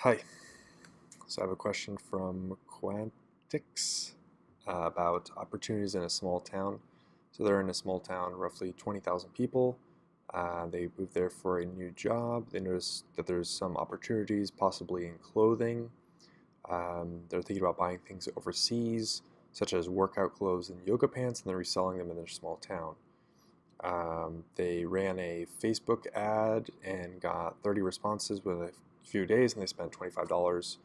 Hi. So I have a question from Quantix about opportunities in a small town. So they're in a small town, roughly 20,000 people. They moved there for a new job. They noticed that there's some opportunities, possibly in clothing. They're thinking about buying things overseas, such as workout clothes and yoga pants, and then reselling them in their small town. They ran a Facebook ad and got 30 responses within a few days, and they spent $25.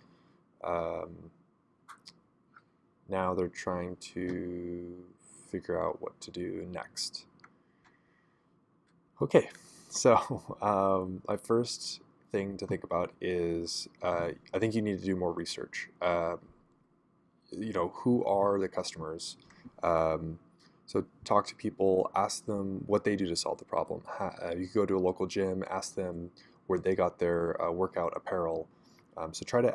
Now they're trying to figure out what to do next. Okay, so my first thing to think about is I think you need to do more research. Who are the customers? So talk to people, ask them what they do to solve the problem. You could go to a local gym, ask them where they got their workout apparel. So try to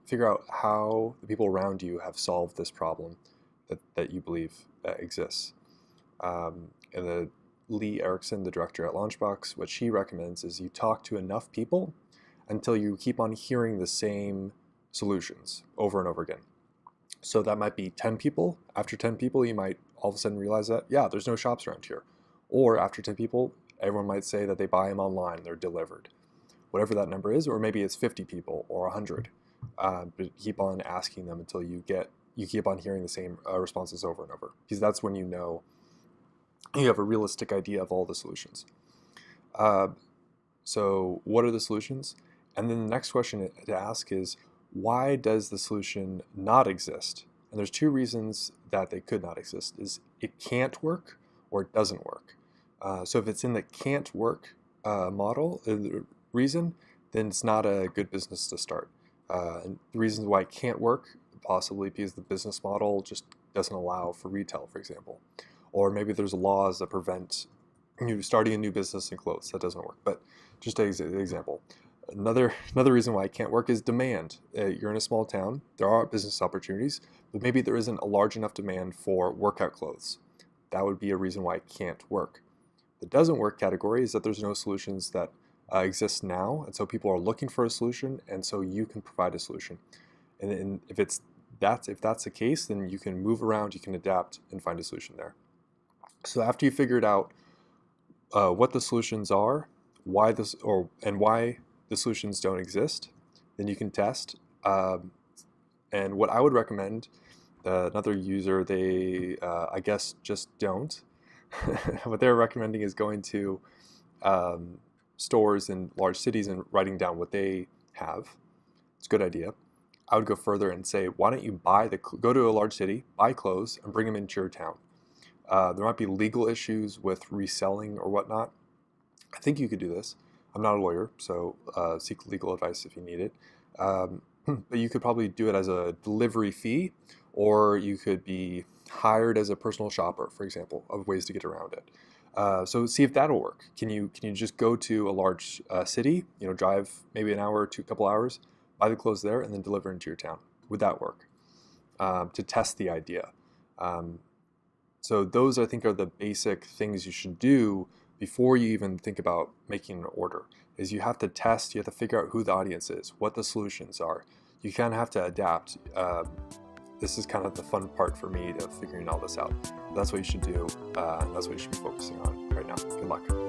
figure out how the people around you have solved this problem that you believe exists. And Lee Erickson, the director at Launchbox, what she recommends is you talk to enough people until you keep on hearing the same solutions over and over again. So that might be 10 people. After 10 people, you might all of a sudden realize that, yeah, there's no shops around here. Or after 10 people, everyone might say that they buy them online, they're delivered. Whatever that number is, or maybe it's 50 people or 100. But keep on asking them until you keep on hearing the same responses over and over. Because that's when you know you have a realistic idea of all the solutions. So what are the solutions? And then the next question to ask is, why does the solution not exist? And there's two reasons that they could not exist. Is it can't work or it doesn't work. So if it's in the can't work model, reason, then it's not a good business to start. And the reasons why it can't work, possibly because the business model just doesn't allow for retail, for example. Or maybe there's laws that prevent you starting a new business in clothes. That doesn't work. But just an example. Another reason why it can't work is demand. You're in a small town. There are business opportunities, but maybe there isn't a large enough demand for workout clothes. That would be a reason why it can't work. The doesn't work category is that there's no solutions that exist now, and so people are looking for a solution, and so you can provide a solution. And if that's the case, then you can move around, you can adapt, and find a solution there. So after you figured out what the solutions are, why the solutions don't exist, then you can test. And what I would recommend, another user, they I guess just don't. What they're recommending is going to stores in large cities and writing down what they have. It's a good idea. I would go further and say, why don't you go to a large city, buy clothes, and bring them into your town. There might be legal issues with reselling or whatnot. I think you could do this. I'm not a lawyer, so seek legal advice if you need it. But you could probably do it as a delivery fee, or you could be hired as a personal shopper, for example, of ways to get around it. So see if that'll work. Can you just go to a large city, drive maybe an hour to a couple hours, buy the clothes there, and then deliver into your town? Would that work? To test the idea. So those, I think, are the basic things you should do before you even think about making an order. Is you have to test, you have to figure out who the audience is, what the solutions are. You kind of have to adapt. This is kind of the fun part for me of figuring all this out. That's what you should do, and that's what you should be focusing on right now. Good luck.